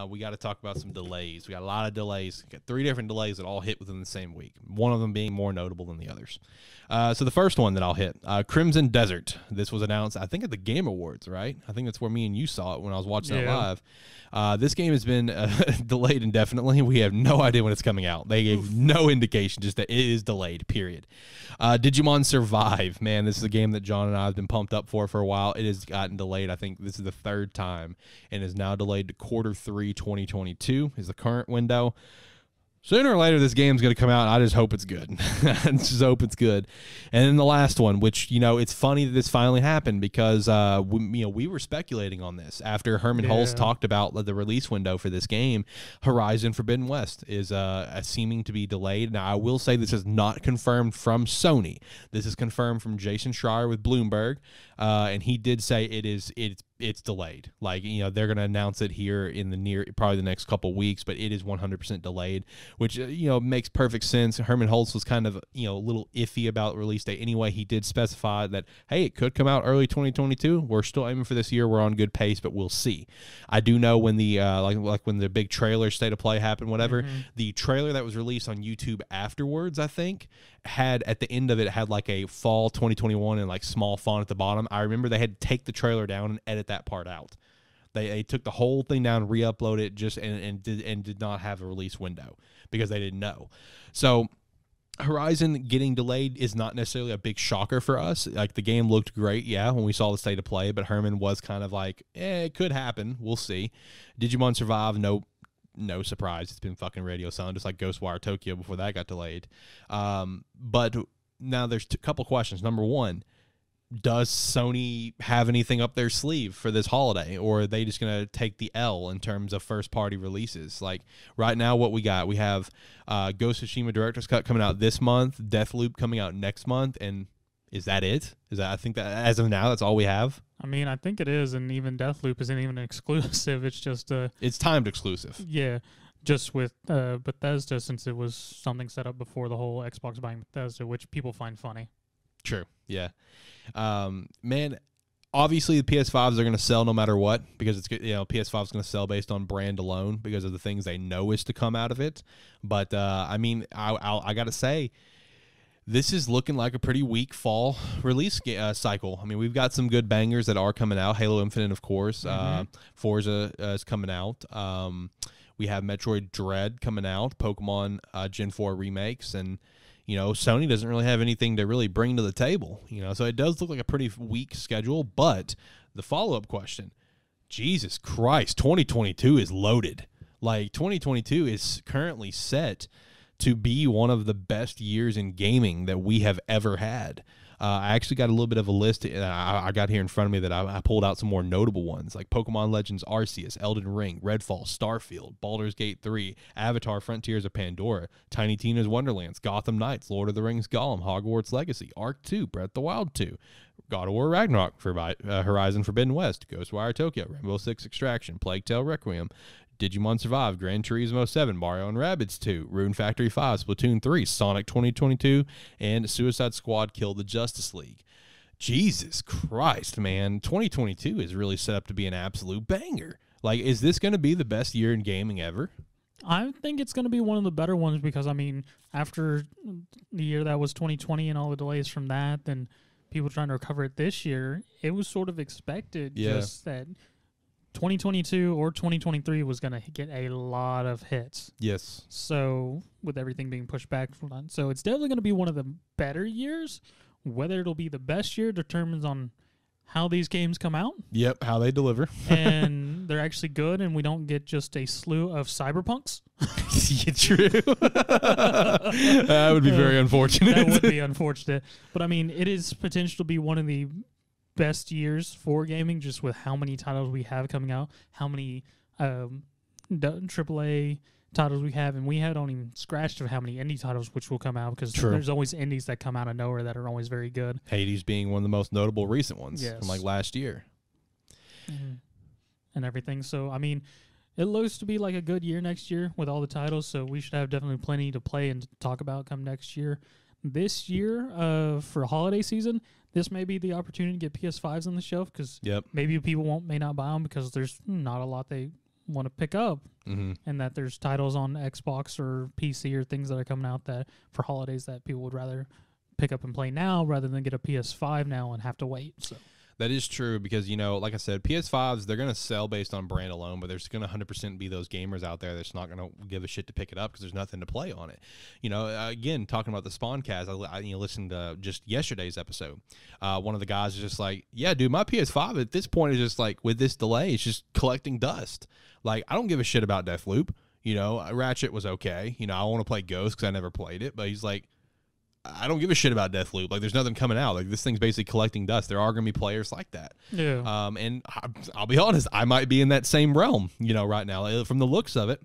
we got to talk about some delays. We got a lot of delays. We got 3 different delays that all hit within the same week, one of them being more notable than the others. So the first one that I'll hit, Crimson Desert. This was announced, I think, at the Game Awards, right? I think that's where me and you saw it when I was watching it live. This game has been delayed indefinitely. We have no idea when it's coming out. They gave no indication, just that it is delayed, period. Digimon Survive. Man, this is a game that John and I have been pumped up for a while. It has gotten delayed. I think this is the 3rd time, and is now delayed to Q3 2022 is the current window. Sooner or later, this game's going to come out. I just hope it's good. I just hope it's good. And then the last one, which, it's funny that this finally happened because, we were speculating on this after Herman Hulse talked about the release window for this game. Horizon Forbidden West is seeming to be delayed. Now, I will say this is not confirmed from Sony. This is confirmed from Jason Schreier with Bloomberg, and he did say it's delayed. Like, they're going to announce it here in probably the next couple weeks, but it is 100% delayed, which, makes perfect sense. Herman Hulse was kind of, a little iffy about release date anyway. He did specify that, hey, it could come out early 2022. We're still aiming for this year. We're on good pace, but we'll see. I do know when the, like when the big trailer State of Play happened, whatever, the trailer that was released on YouTube afterwards, I think, had at the end of it had like a fall 2021 and like small font at the bottom. I remember they had to take the trailer down and edit that part out. They took the whole thing down, re-uploaded it, just and did not have a release window because they didn't know. So Horizon getting delayed is not necessarily a big shocker for us. Like, the game looked great, when we saw the State of Play, but Herman was kind of like, it could happen. We'll see. Digimon Survive, no surprise. It's been fucking radio silent, just like Ghostwire Tokyo before that got delayed. But now there's a couple questions. Number one, does Sony have anything up their sleeve for this holiday, or are they just going to take the L in terms of first-party releases? Like, right now, what we got, we have Ghost of Tsushima Director's Cut coming out this month, Deathloop coming out next month, and is that it? I think that, as of now, that's all we have? I mean, I think it is, and even Deathloop isn't even exclusive. It's just it's timed exclusive. Yeah, just with Bethesda, since it was something set up before the whole Xbox buying Bethesda, which people find funny. True, yeah. Man, obviously the PS5s are going to sell no matter what, because it's, PS5 is going to sell based on brand alone because of the things they know is to come out of it. But I mean, I got to say, this is looking like a pretty weak fall release cycle. I mean, we've got some good bangers that are coming out. Halo Infinite, of course. Forza is coming out. We have Metroid Dread coming out, Pokemon Gen 4 remakes, and Sony doesn't really have anything to really bring to the table. So it does look like a pretty weak schedule. But the follow-up question, Jesus Christ, 2022 is loaded. Like, 2022 is currently set to be one of the best years in gaming that we have ever had. I actually got a little bit of a list I got here in front of me that I pulled out some more notable ones, like Pokemon Legends Arceus, Elden Ring, Redfall, Starfield, Baldur's Gate 3, Avatar Frontiers of Pandora, Tiny Tina's Wonderlands, Gotham Knights, Lord of the Rings Gollum, Hogwarts Legacy, Ark 2, Breath of the Wild 2, God of War Ragnarok, Horizon Forbidden West, Ghostwire Tokyo, Rainbow Six Extraction, Plague Tale Requiem, Digimon Survive, Gran Turismo 7, Mario & Rabbids 2, Rune Factory 5, Splatoon 3, Sonic 2022, and Suicide Squad Kill the Justice League. Jesus Christ, man. 2022 is really set up to be an absolute banger. Like, is this going to be the best year in gaming ever? I think it's going to be one of the better ones because, I mean, after the year that was 2020 and all the delays from that, and people trying to recover it this year, it was sort of expected just that 2022 or 2023 was going to get a lot of hits. Yes. So, with everything being pushed back from that. So, it's definitely going to be one of the better years. Whether it'll be the best year determines on how these games come out. Yep, how they deliver. And they're actually good, and we don't get just a slew of cyberpunks. Yeah, true. That would be very unfortunate. That would be unfortunate. But, I mean, it is potential to be one of the best years for gaming, just with how many titles we have coming out, how many AAA titles we have, and we haven't even scratched of how many indie titles which will come out, because there's always indies that come out of nowhere that are always very good. Hades being one of the most notable recent ones from like last year. And everything. So, I mean, it looks to be like a good year next year with all the titles, so we should have definitely plenty to play and talk about come next year. This year, for holiday season, this may be the opportunity to get PS5s on the shelf, because maybe people may not buy them because there's not a lot they want to pick up, Mm-hmm. and that there's titles on Xbox or PC or things that are coming out that for holidays that people would rather pick up and play now rather than get a PS5 now and have to wait. So that is true because, like I said, PS5s, they're going to sell based on brand alone, but there's going to 100% be those gamers out there that's not going to give a shit to pick it up because there's nothing to play on it. Again, talking about the Spawncast, I listened to just yesterday's episode. One of the guys is just like, yeah, dude, my PS5 at this point is just like, with this delay, it's just collecting dust. Like, I don't give a shit about Deathloop. Ratchet was okay. I want to play Ghost because I never played it, but he's like, I don't give a shit about Deathloop. Like, there's nothing coming out. Like, this thing's basically collecting dust. There are going to be players like that. yeah. And I'll be honest, I might be in that same realm, right now. From the looks of it,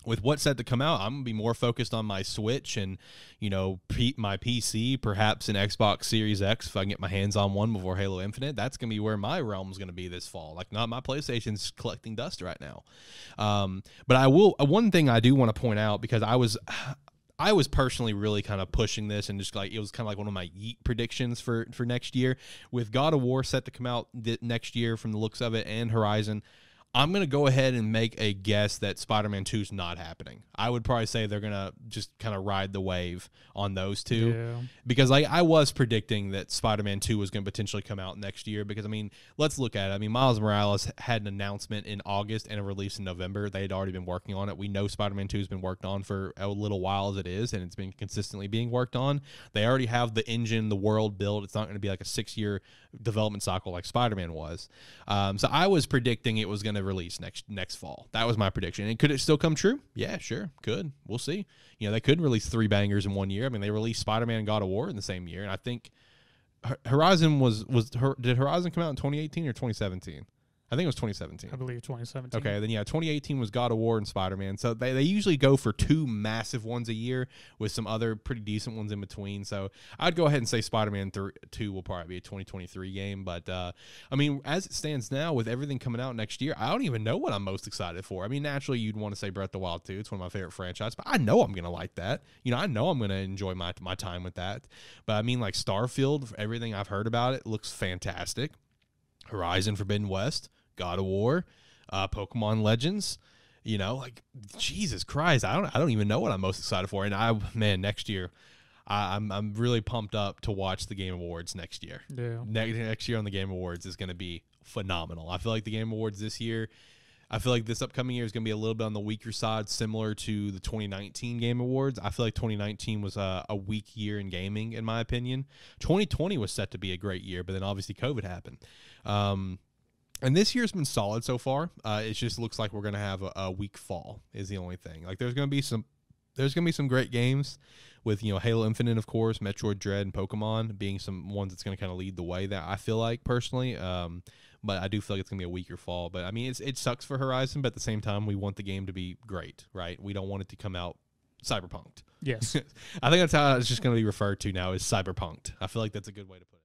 with what's set to come out, I'm going to be more focused on my Switch and, my PC, perhaps an Xbox Series X if I can get my hands on one before Halo Infinite. That's going to be where my realm's going to be this fall. Like, not my PlayStation's collecting dust right now. But one thing I do want to point out, because I was personally really kind of pushing this, and just like it was kind of like one of my yeet predictions for next year, with God of War set to come out next year from the looks of it, and Horizon. I'm going to go ahead and make a guess that Spider-Man 2 is not happening. I would probably say they're going to just kind of ride the wave on those two. Yeah. Because I was predicting that Spider-Man 2 was going to potentially come out next year. Because, let's look at it. Miles Morales had an announcement in August and a release in November. They had already been working on it. We know Spider-Man 2 has been worked on for a little while as it is, and it's been consistently being worked on. They already have the engine, the world built. It's not going to be like a 6-year development cycle like Spider-Man was. So I was predicting it was going to release next fall. That was my prediction. And could it still come true? Yeah, sure, could. We'll see. They could release 3 bangers in 1 year. They released Spider-Man and God of War in the same year, and I think Horizon did Horizon come out in 2018 or 2017? I think it was 2017. I believe 2017. Okay, then 2018 was God of War and Spider-Man. So they usually go for 2 massive ones a year with some other pretty decent ones in between. So I'd go ahead and say Spider-Man 2 will probably be a 2023 game. But, as it stands now, with everything coming out next year, I don't even know what I'm most excited for. Naturally, you'd want to say Breath of the Wild 2. It's one of my favorite franchises. But I know I'm going to like that. I know I'm going to enjoy my time with that. But, like Starfield, everything I've heard about it looks fantastic. Horizon Forbidden West. God of War, Pokemon Legends, Jesus Christ, I don't even know what I'm most excited for. And next year, I'm really pumped up to watch the Game Awards next year. Yeah, next year on the Game Awards is going to be phenomenal. I feel like the Game Awards this year, I feel like this upcoming year is going to be a little bit on the weaker side, similar to the 2019 Game Awards. I feel like 2019 was a weak year in gaming, in my opinion. 2020 was set to be a great year, but then obviously COVID happened. And this year's been solid so far. It just looks like we're gonna have a weak fall is the only thing. Like there's gonna be some great games with Halo Infinite, of course, Metroid Dread, and Pokemon being some ones that's gonna kind of lead the way. That I feel like personally. But I do feel like it's gonna be a weaker fall. But it sucks for Horizon, but at the same time, we want the game to be great, right? We don't want it to come out cyberpunked. Yes. I think that's how it's just gonna be referred to now, is cyberpunked. I feel like that's a good way to put it.